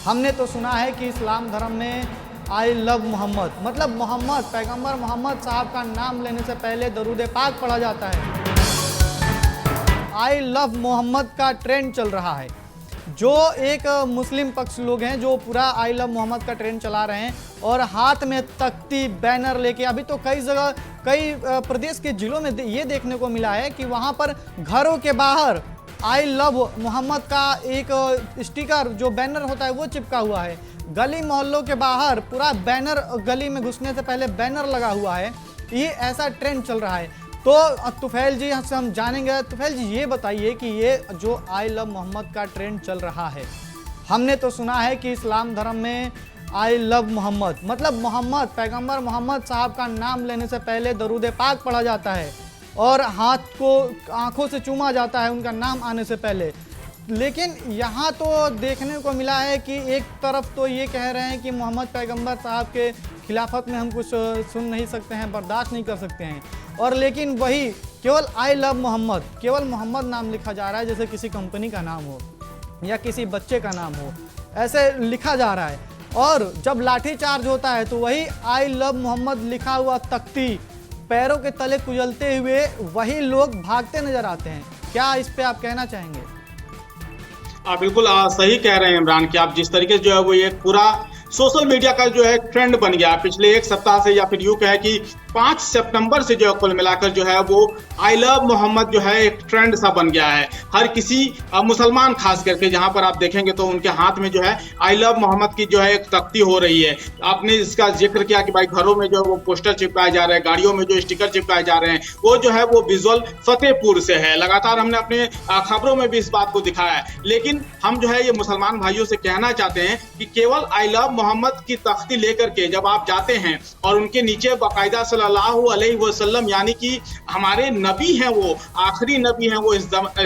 हमने तो सुना है कि इस्लाम धर्म में आई लव मोहम्मद मतलब मोहम्मद पैगंबर मोहम्मद साहब का नाम लेने से पहले दरूद पाक पढ़ा जाता है। आई लव मोहम्मद का ट्रेंड चल रहा है। जो एक मुस्लिम पक्ष लोग हैं जो पूरा आई लव मोहम्मद का ट्रेंड चला रहे हैं और हाथ में तख्ती बैनर लेके, अभी तो कई जगह कई प्रदेश के जिलों में ये देखने को मिला है कि वहाँ पर घरों के बाहर आई लव मोहम्मद का एक स्टिकर जो बैनर होता है वो चिपका हुआ है। गली मोहल्लों के बाहर पूरा बैनर, गली में घुसने से पहले बैनर लगा हुआ है। ये ऐसा ट्रेंड चल रहा है। तो तुफैल जी से हम जानेंगे। तुफैल जी ये बताइए कि ये जो आई लव मोहम्मद का ट्रेंड चल रहा है, हमने तो सुना है कि इस्लाम धर्म में आई लव मोहम्मद मतलब मोहम्मद पैगंबर मोहम्मद साहब का नाम लेने से पहले दरूद पाक पढ़ा जाता है और हाथ को आंखों से चूमा जाता है उनका नाम आने से पहले। लेकिन यहाँ तो देखने को मिला है कि एक तरफ तो ये कह रहे हैं कि मोहम्मद पैगंबर साहब के खिलाफत में हम कुछ सुन नहीं सकते हैं, बर्दाश्त नहीं कर सकते हैं, और लेकिन वही केवल आई लव मोहम्मद, केवल मोहम्मद नाम लिखा जा रहा है जैसे किसी कंपनी का नाम हो या किसी बच्चे का नाम हो, ऐसे लिखा जा रहा है। और जब लाठी चार्ज होता है तो वही आई लव मोहम्मद लिखा हुआ तख्ती पैरों के तले कुचलते हुए वही लोग भागते नजर आते हैं। क्या इस पे आप कहना चाहेंगे? आप बिल्कुल सही कह रहे हैं इमरान कि आप जिस तरीके से जो है वो ये पूरा सोशल मीडिया का जो है ट्रेंड बन गया पिछले एक सप्ताह से, या फिर यूं कहे कि 5 सितंबर से जो है कुल मिलाकर जो है वो आई लव मोहम्मद जो है एक ट्रेंड सा बन गया है। हर किसी मुसलमान खास करके जहां पर आप देखेंगे तो उनके हाथ में जो है आई लव मोहम्मद की जो है एक तख्ती हो रही है। आपने इसका जिक्र किया कि भाई घरों में जो है वो पोस्टर चिपकाए जा रहे हैं, गाड़ियों में जो स्टिकर चिपकाए जा रहे हैं, वो जो है वो विजुअल फतेहपुर से है। लगातार हमने अपने खबरों में भी इस बात को दिखाया है। लेकिन हम जो है ये मुसलमान भाइयों से कहना चाहते हैं कि केवल आई लव मोहम्मद की तख्ती लेकर के जब आप जाते हैं और उनके नीचे बाकायदा सल्लल्लाहु अलैहि वसल्लम यानी कि हमारे नबी हैं, वो आखिरी नबी हैं वो इस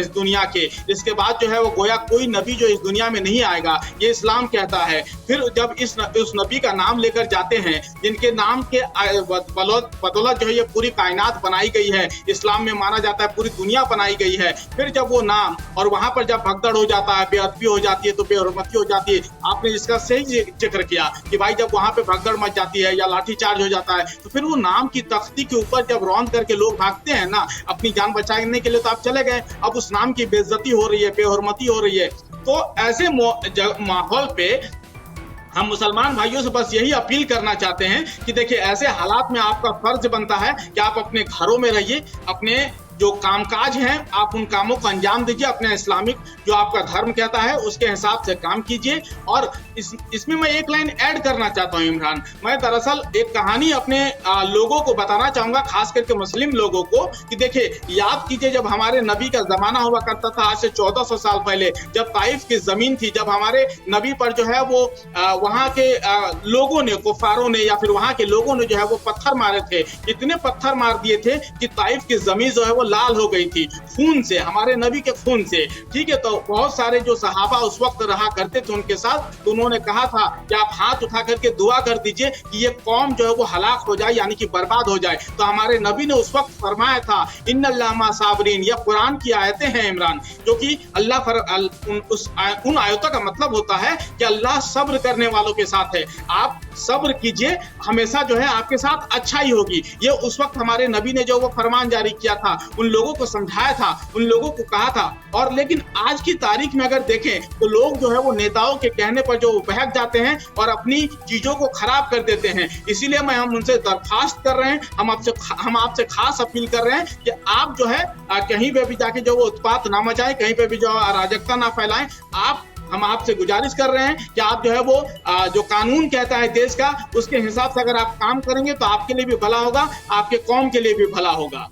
दुनिया के, इसके बाद जो है वो गोया कोई नबी जो इस दुनिया में नहीं आएगा, ये इस्लाम कहता है। फिर जब उस नबी का नाम लेकर जाते हैं जिनके नाम के बदौलत जो है ये पूरी कायनात बनाई गई है, इस्लाम में माना जाता है पूरी दुनिया बनाई गई है, फिर जब वो नाम और वहां पर जब भगदड़ हो जाता है, बेअदबी हो जाती है तो बेहुरमती हो जाती है। आपने इसका सही जिक्र किया कि भाई जब वहां पे भगदड़ मच जाती है या लाठीचार्ज हो जाता है तो फिर वो नाम की तख्ती के ऊपर जब रौंद करके लोग भागते हैं ना अपनी जान बचाने के लिए, तो आप चले गए, अब उस नाम की बेइज्जती हो रही है, बेहुरमती हो रही है। तो ऐसे माहौल पे हम मुसलमान भाइयों से बस यही अपील करना चाहते हैं कि देखिए ऐसे हालात में आपका फर्ज बनता है कि आप अपने घरों में रहिए, अपने जो कामकाज हैं आप उन कामों को अंजाम दीजिए, अपने इस्लामिक जो आपका धर्म कहता है उसके हिसाब से काम कीजिए। और इसमें मैं एक लाइन ऐड करना चाहता हूं इमरान, मैं दरअसल एक कहानी अपने लोगों को बताना चाहूंगा, खास करके मुस्लिम लोगों को, कि देखिए याद कीजिए जब हमारे नबी का जमाना हुआ करता था आज से 1400 साल पहले, जब ताइफ की जमीन थी, जब हमारे नबी पर जो है वो वहां के लोगों ने, कुफारों ने या फिर वहां के लोगों ने जो है वो पत्थर मारे थे, इतने पत्थर मार दिए थे कि ताइफ की जमीन जो है वो लाल हो गई थी खून से, हमारे नबी के खून से। ठीक है, तो बहुत सारे जो सहाबा उस वक्त रहा करते थे उनके साथ, तो उन्होंने कहा था कि आप हाथ उठा करके दुआ कर दीजिए कि ये कौम जो है वो हलाक हो जाए यानी कि बर्बाद हो जाए। तो हमारे नबी ने उस वक्त फरमाया था इन्नल्लाह मा साबरीन, यह कुरान की आयतें हैं इमरान, जो कि उन आयतों का मतलब होता है कि अल्लाह सब्र करने वालों के साथ है। आप सब्र कीजिए, हमेशा जो है आपके साथ अच्छाई होगी। ये उस वक्त हमारे नबी ने जो वो फरमान जारी किया था, उन लोगों को समझाया था, उन लोगों को कहा था। और लेकिन आज की तारीख में अगर देखें तो लोग जो है वो नेताओं के कहने पर जो बहक जाते हैं और अपनी चीजों को खराब कर देते हैं। इसीलिए हम उनसे दरखास्त कर रहे हैं, हम आपसे खास अपील कर रहे हैं कि आप जो है कहीं पे भी जाके जो वो उत्पात ना मचाएं, कहीं पे भी जो अराजकता ना फैलाएं। हम आपसे गुजारिश कर रहे हैं कि आप जो है वो जो कानून कहता है देश का, उसके हिसाब से अगर आप काम करेंगे तो आपके लिए भी भला होगा, आपके कौम के लिए भी भला होगा।